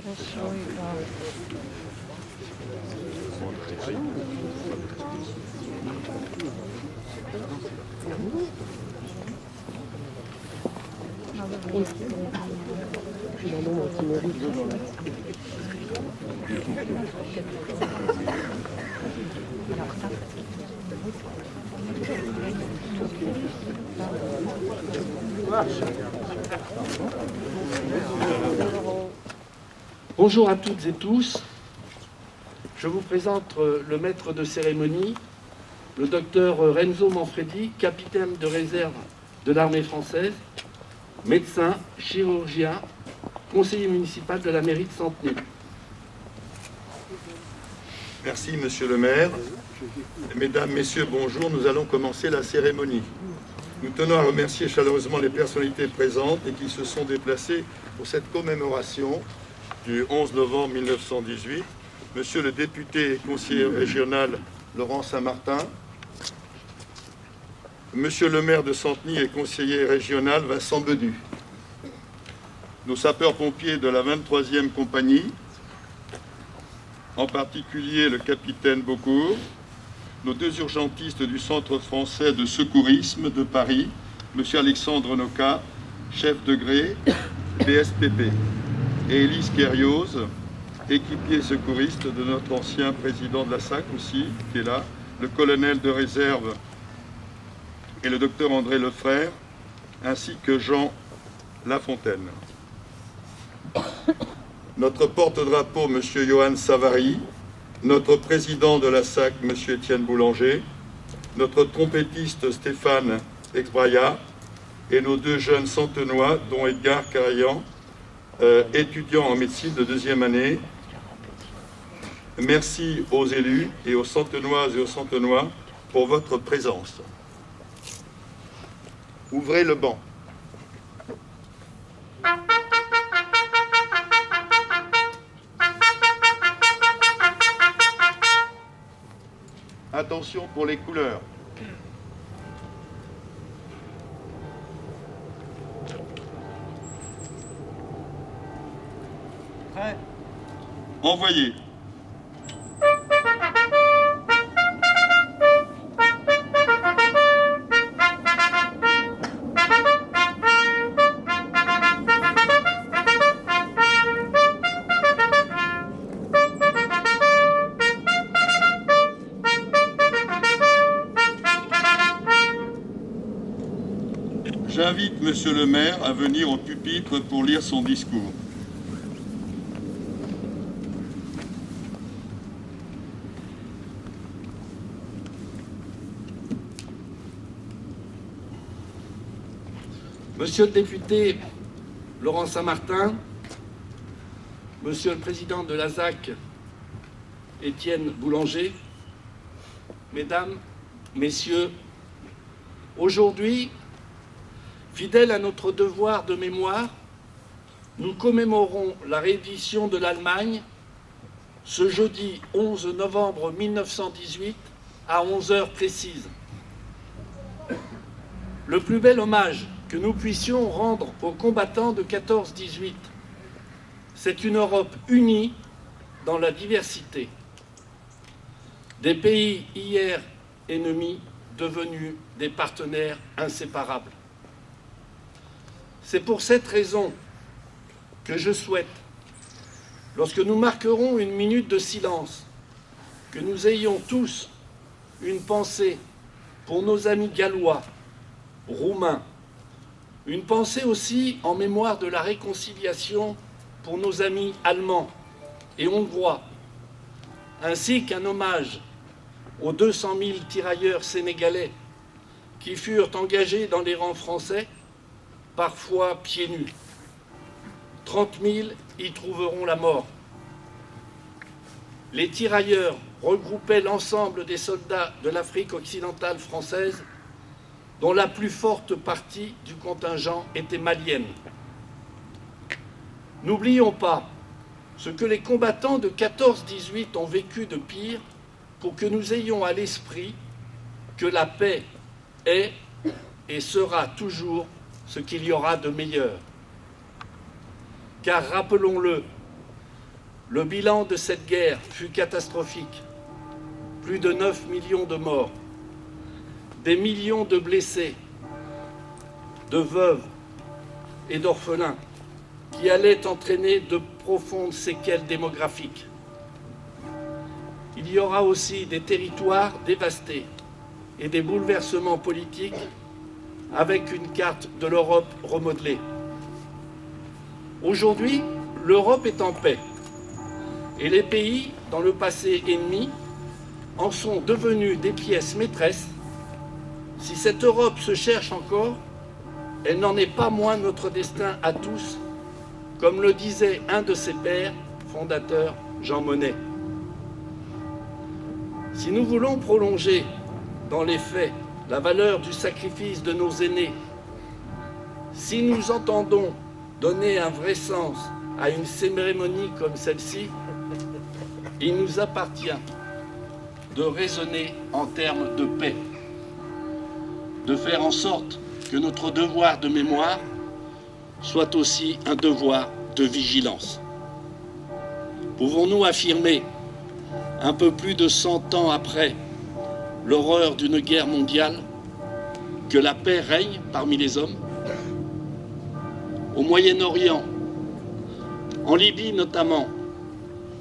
Хорошо, да. Bonjour à toutes et tous. Je vous présente le maître de cérémonie, le docteur Renzo Manfredi, capitaine de réserve de l'armée française, médecin, chirurgien, conseiller municipal de la mairie de Centenay. Merci, monsieur le maire. Mesdames, messieurs, bonjour. Nous allons commencer la cérémonie. Nous tenons à remercier chaleureusement les personnalités présentes et qui se sont déplacées pour cette commémoration du 11 novembre 1918. Monsieur le député et conseiller régional Laurent Saint-Martin, monsieur le maire de Centenay et conseiller régional Vincent Bedu, nos sapeurs-pompiers de la 23e compagnie, en particulier le capitaine Beaucourt, nos deux urgentistes du Centre français de secourisme de Paris, M. Alexandre Noca, chef de gré, BSPP, et Élise Kériose, équipier secouriste de notre ancien président de la SAC aussi, qui est là, le colonel de réserve et le docteur André Lefrère, ainsi que Jean Lafontaine. Notre porte-drapeau, M. Johan Savary, notre président de la SAC, M. Étienne Boulanger, notre trompettiste Stéphane Exbraya et nos deux jeunes centenois, dont Edgar Carayan, étudiant en médecine de 2e année. Merci aux élus et aux centenoises et aux centenois pour votre présence. Ouvrez le banc. Attention pour les couleurs. Prêt ? Envoyez. J'invite Monsieur le maire à venir au pupitre pour lire son discours. Monsieur le député Laurent Saint-Martin, Monsieur le président de la SAC, Étienne Boulanger, Mesdames, Messieurs, aujourd'hui, fidèles à notre devoir de mémoire, nous commémorons la reddition de l'Allemagne ce jeudi 11 novembre 1918 à 11 heures précises. Le plus bel hommage que nous puissions rendre aux combattants de 14-18, c'est une Europe unie dans la diversité. Des pays hier ennemis devenus des partenaires inséparables. C'est pour cette raison que je souhaite, lorsque nous marquerons une minute de silence, que nous ayons tous une pensée pour nos amis gallois, roumains, une pensée aussi en mémoire de la réconciliation pour nos amis allemands et hongrois, ainsi qu'un hommage aux 200 000 tirailleurs sénégalais qui furent engagés dans les rangs français, parfois pieds nus. 30 000 y trouveront la mort. Les tirailleurs regroupaient l'ensemble des soldats de l'Afrique occidentale française, dont la plus forte partie du contingent était malienne. N'oublions pas ce que les combattants de 14-18 ont vécu de pire pour que nous ayons à l'esprit que la paix est et sera toujours ce qu'il y aura de meilleur. Car rappelons-le, Le bilan de cette guerre fut catastrophique. Plus de 9 millions de morts, des millions de blessés, de veuves et d'orphelins qui allaient entraîner de profondes séquelles démographiques. Il y aura aussi des territoires dévastés et des bouleversements politiques avec une carte de l'Europe remodelée. Aujourd'hui, l'Europe est en paix et les pays, dans le passé ennemis, en sont devenus des pièces maîtresses. Si cette Europe se cherche encore, elle n'en est pas moins notre destin à tous, comme le disait un de ses pères fondateurs, Jean Monnet. Si nous voulons prolonger dans les faits la valeur du sacrifice de nos aînés, si nous entendons donner un vrai sens à une cérémonie comme celle-ci, il nous appartient de raisonner en termes de paix, de faire en sorte que notre devoir de mémoire soit aussi un devoir de vigilance. Pouvons-nous affirmer, un peu plus de 100 ans après l'horreur d'une guerre mondiale, que la paix règne parmi les hommes? Au Moyen-Orient, en Libye notamment,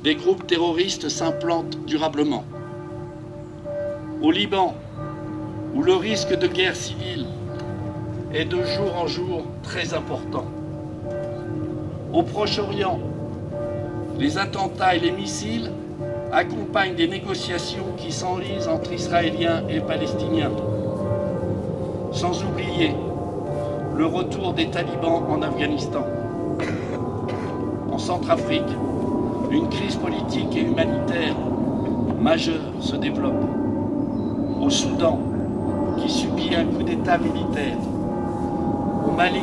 des groupes terroristes s'implantent durablement. Au Liban, où le risque de guerre civile est de jour en jour très important. Au Proche-Orient, les attentats et les missiles accompagnent des négociations qui s'enlisent entre Israéliens et Palestiniens. Sans oublier le retour des talibans en Afghanistan. En Centrafrique, une crise politique et humanitaire majeure se développe. Au Soudan, qui subit un coup d'État militaire. Au Mali,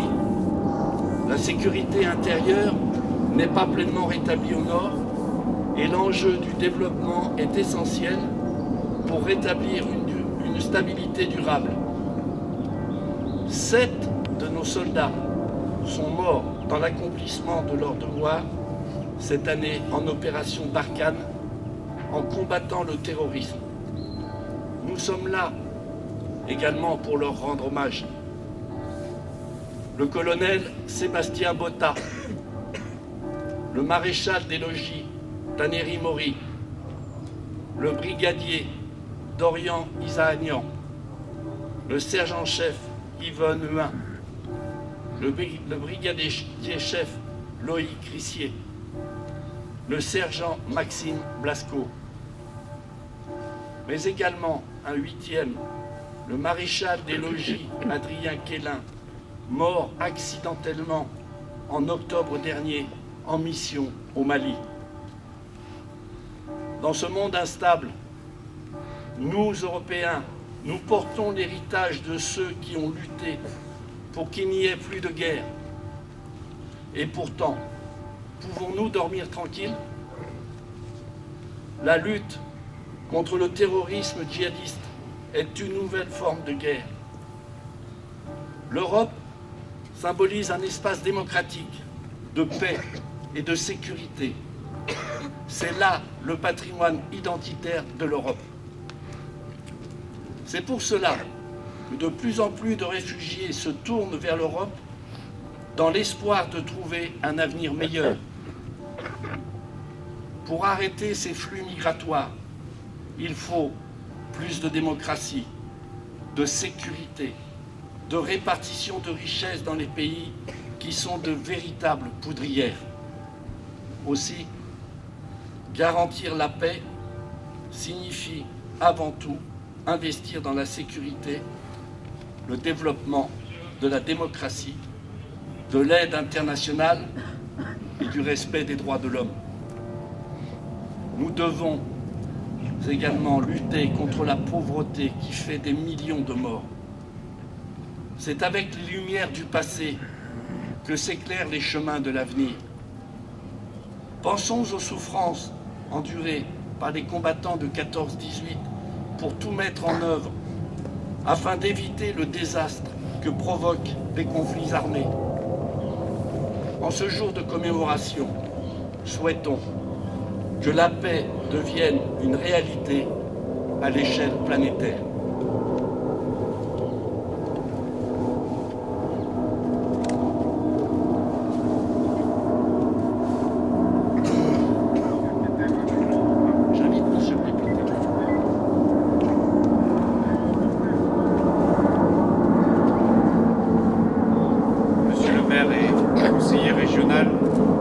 la sécurité intérieure n'est pas pleinement rétablie au nord et l'enjeu du développement est essentiel pour rétablir une stabilité durable. 7 de nos soldats sont morts dans l'accomplissement de leur devoir cette année en opération Barkhane, en combattant le terrorisme. Nous sommes là également pour leur rendre hommage. Le colonel Sébastien Botta, le maréchal des logis Taneri Mori, le brigadier Dorian Isaagnan, le sergent-chef Yvonne Huin, le brigadier-chef Loïc Rissier, le sergent Maxime Blasco, mais également un 8e, le maréchal des logis Adrien Quélin, mort accidentellement en octobre dernier en mission au Mali. Dans ce monde instable, nous, Européens, nous portons l'héritage de ceux qui ont lutté pour qu'il n'y ait plus de guerre. Et pourtant, pouvons-nous dormir tranquilles? La lutte contre le terrorisme djihadiste est une nouvelle forme de guerre. L'Europe symbolise un espace démocratique, de paix et de sécurité. C'est là le patrimoine identitaire de l'Europe. C'est pour cela que de plus en plus de réfugiés se tournent vers l'Europe dans l'espoir de trouver un avenir meilleur. Pour arrêter ces flux migratoires, il faut plus de démocratie, de sécurité, de répartition de richesses dans les pays qui sont de véritables poudrières. Aussi, garantir la paix signifie avant tout investir dans la sécurité, le développement de la démocratie, de l'aide internationale et du respect des droits de l'homme. Nous devons également lutter contre la pauvreté qui fait des millions de morts. C'est avec les lumières du passé que s'éclairent les chemins de l'avenir. Pensons aux souffrances endurées par les combattants de 14-18 pour tout mettre en œuvre afin d'éviter le désastre que provoquent les conflits armés. En ce jour de commémoration, souhaitons que la paix devienne une réalité à l'échelle planétaire. J'invite Monsieur le député. Monsieur le maire et conseiller régional,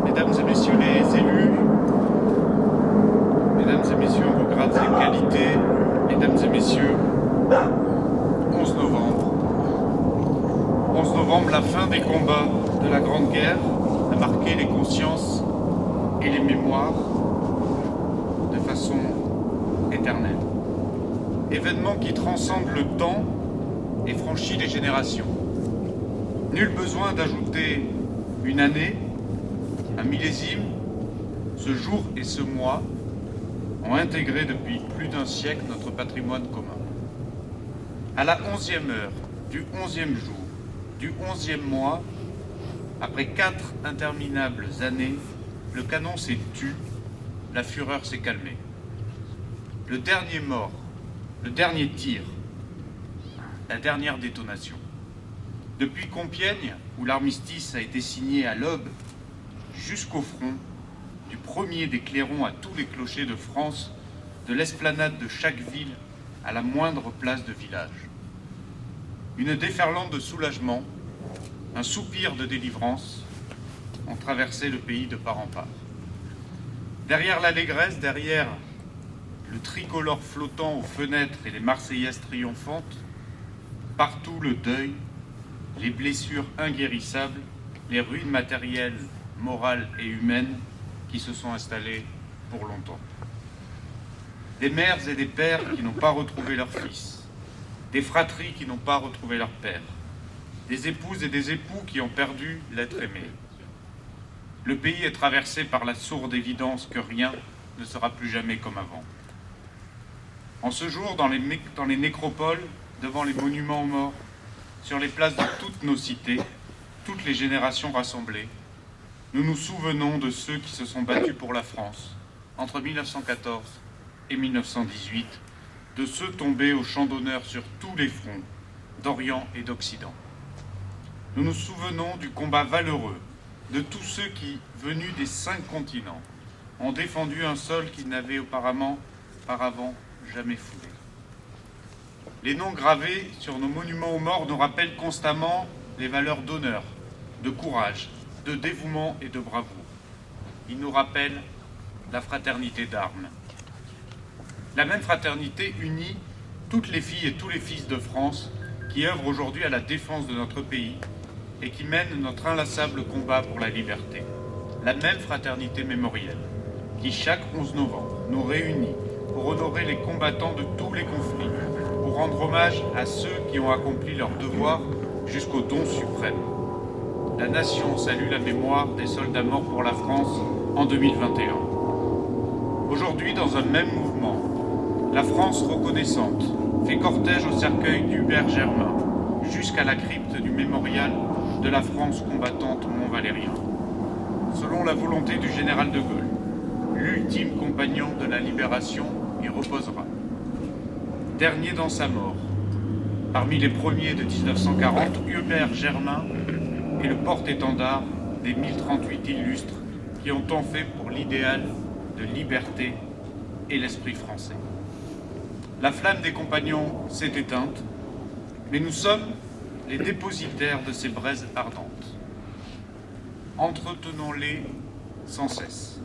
mesdames et messieurs les élus, mesdames et messieurs en vos grades et qualités, mesdames et messieurs, 11 novembre. 11 novembre, la fin des combats de la Grande Guerre a marqué les consciences et les mémoires de façon éternelle. Événement qui transcende le temps et franchit les générations. Nul besoin d'ajouter une année, un millésime. Ce jour et ce mois ont intégré depuis plus d'un siècle notre patrimoine commun. À la 11e heure, du 11e jour, du 11e mois, après 4 interminables années, le canon s'est tu, la fureur s'est calmée. Le dernier mort, le dernier tir, la dernière détonation. Depuis Compiègne, où l'armistice a été signé à l'aube, jusqu'au front, du premier des clairons à tous les clochers de France, de l'esplanade de chaque ville à la moindre place de village. Une déferlante de soulagement, un soupir de délivrance ont traversé le pays de part en part. Derrière l'allégresse, derrière le tricolore flottant aux fenêtres et les Marseillaises triomphantes, partout le deuil, les blessures inguérissables, les ruines matérielles, morales et humaines qui se sont installées pour longtemps. Des mères et des pères qui n'ont pas retrouvé leur fils, des fratries qui n'ont pas retrouvé leur père, des épouses et des époux qui ont perdu l'être aimé. Le pays est traversé par la sourde évidence que rien ne sera plus jamais comme avant. En ce jour, dans les nécropoles, devant les monuments aux morts, sur les places de toutes nos cités, toutes les générations rassemblées, nous nous souvenons de ceux qui se sont battus pour la France entre 1914 et 1918, de ceux tombés au champ d'honneur sur tous les fronts, d'Orient et d'Occident. Nous nous souvenons du combat valeureux de tous ceux qui, venus des 5 continents, ont défendu un sol qu'ils n'avaient auparavant jamais foulé. Les noms gravés sur nos monuments aux morts nous rappellent constamment les valeurs d'honneur, de courage, de dévouement et de bravoure. Ils nous rappellent la fraternité d'armes. La même fraternité unit toutes les filles et tous les fils de France qui œuvrent aujourd'hui à la défense de notre pays et qui mènent notre inlassable combat pour la liberté. La même fraternité mémorielle qui, chaque 11 novembre, nous réunit pour honorer les combattants de tous les conflits, pour rendre hommage à ceux qui ont accompli leur devoir jusqu'au don suprême. La nation salue la mémoire des soldats morts pour la France en 2021. Aujourd'hui, dans un même mouvement, la France reconnaissante fait cortège au cercueil d'Hubert Germain jusqu'à la crypte du mémorial de la France combattante Mont-Valérien. Selon la volonté du général de Gaulle, l'ultime compagnon de la libération y reposera. Dernier dans sa mort, parmi les premiers de 1940, Hubert Germain est le porte-étendard des 1038 illustres qui ont tant fait pour l'idéal de liberté et l'esprit français. La flamme des compagnons s'est éteinte, mais nous sommes les dépositaires de ces braises ardentes. Entretenons-les sans cesse,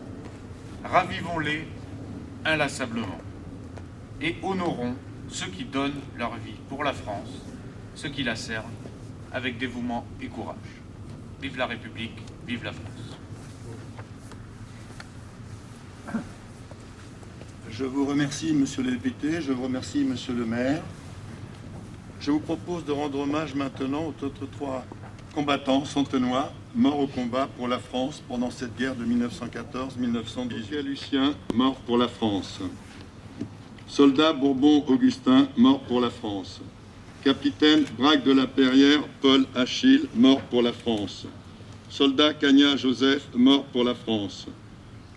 ravivons-les inlassablement et honorons ceux qui donnent leur vie pour la France, ceux qui la servent avec dévouement et courage. Vive la République, vive la France. Je vous remercie, monsieur le député, je vous remercie, monsieur le maire. Je vous propose de rendre hommage maintenant aux autres 3 combattants centenois morts au combat pour la France pendant cette guerre de 1914-1918. Lucien, mort pour la France. Soldat Bourbon-Augustin, mort pour la France. Capitaine Braque de la Perrière, Paul Achille, mort pour la France. Soldat Cagnat Joseph, mort pour la France.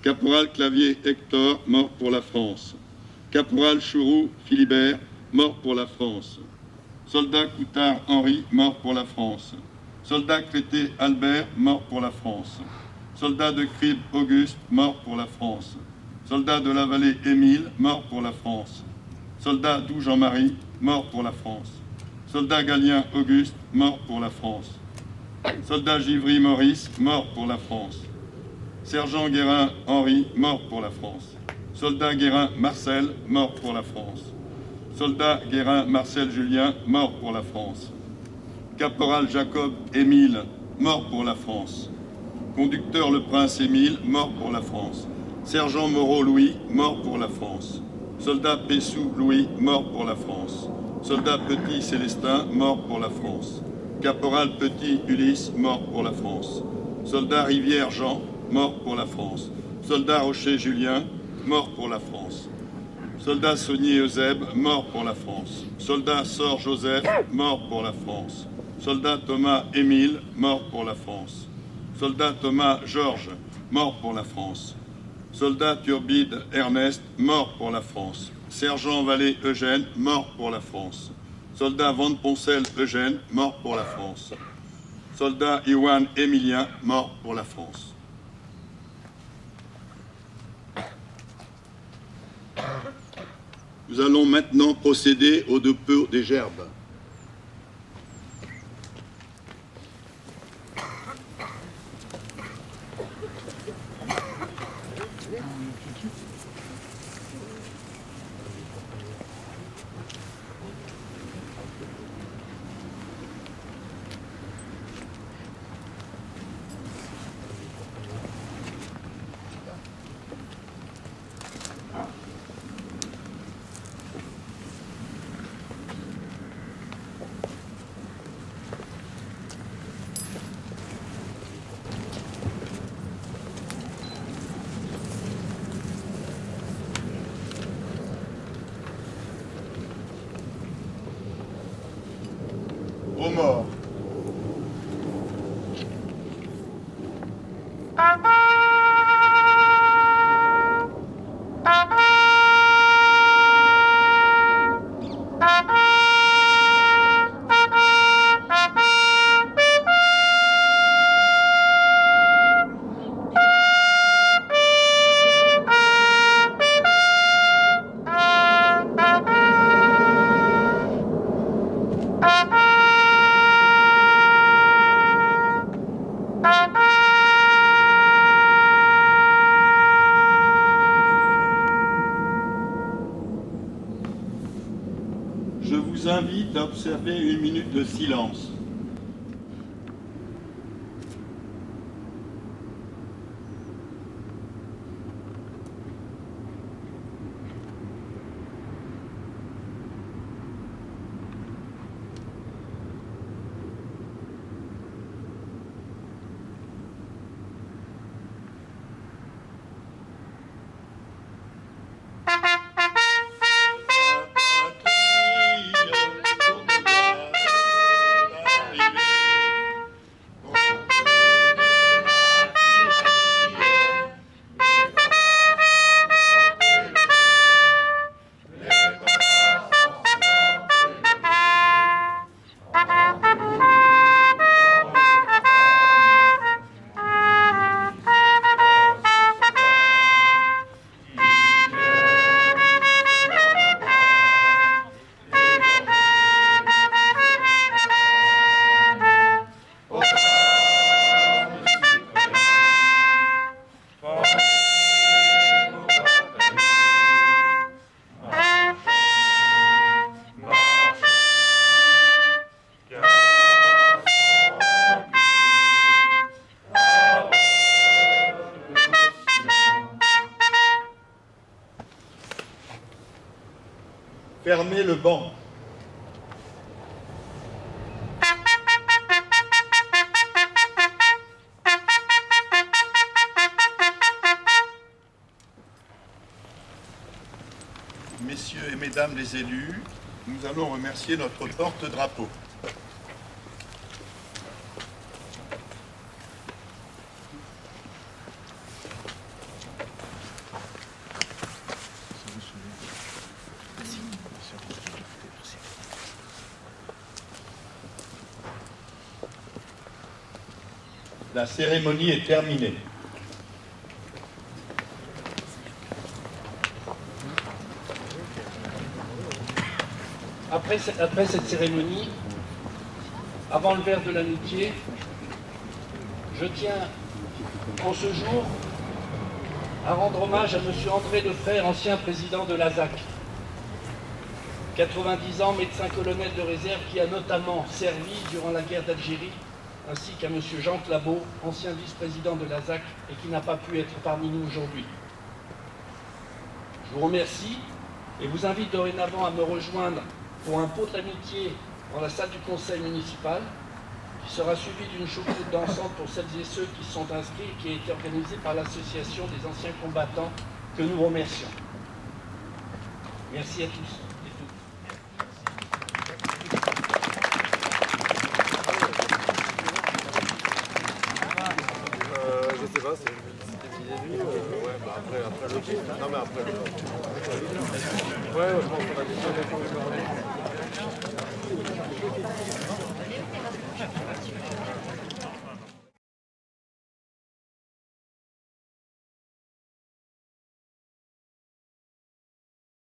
Caporal Clavier Hector, mort pour la France. Caporal Chouroux Philibert, mort pour la France. Soldat Coutard Henri, mort pour la France. Soldat Crété Albert, mort pour la France. Soldat de Cribe Auguste, mort pour la France. Soldat de la Vallée Émile, mort pour la France. Soldat Doux Jean-Marie, mort pour la France. Soldat Galien Auguste, mort pour la France. Soldat Givry Maurice, mort pour la France. Sergent Guérin Henri, mort pour la France. Soldat Guérin Marcel, mort pour la France. Soldat Guérin Marcel Julien, mort pour la France. Caporal Jacob Émile, mort pour la France. Conducteur Le Prince Émile, mort pour la France. Sergent Moreau Louis, mort pour la France. Soldat Pessou Louis, mort pour la France. Soldat Petit Célestin, mort pour la France. Caporal Petit Ulysse, mort pour la France. Soldat Rivière Jean, mort pour la France. Soldat Rocher Julien, mort pour la France. Soldat Saunier Eusèbe, mort pour la France. Soldat Sor Joseph, mort pour la France. Soldat Thomas Émile, mort pour la France. Soldat Thomas Georges, mort pour la France. Soldat Turbide Ernest, mort pour la France. Sergent Vallée Eugène, mort pour la France. Soldat Van Poncel Eugène, mort pour la France. Soldat Iwan Émilien, mort pour la France. Nous allons maintenant procéder au dépôt des gerbes. Aux morts. Je vous invite à observer une minute de silence. Fermez le banc. Messieurs et mesdames les élus, nous allons remercier notre porte-drapeau. La cérémonie est terminée. Après cette cérémonie, avant le verre de l'amitié, je tiens en ce jour à rendre hommage à M. André Lefrère, ancien président de l'ASAC. 90 ans, médecin colonel de réserve qui a notamment servi durant la guerre d'Algérie, ainsi qu'à M. Jean Clabaud, ancien vice-président de l'ASAC et qui n'a pas pu être parmi nous aujourd'hui. Je vous remercie et vous invite dorénavant à me rejoindre pour un pot d'amitié dans la salle du conseil municipal, qui sera suivi d'une choucroute dansante pour celles et ceux qui sont inscrits et qui a été organisée par l'association des anciens combattants que nous remercions. Merci à tous et toutes. Je sais pas, c'était midi et demi. Ouais, bah après le coup. Non mais après le coup. Ouais, je pense qu'on a déjà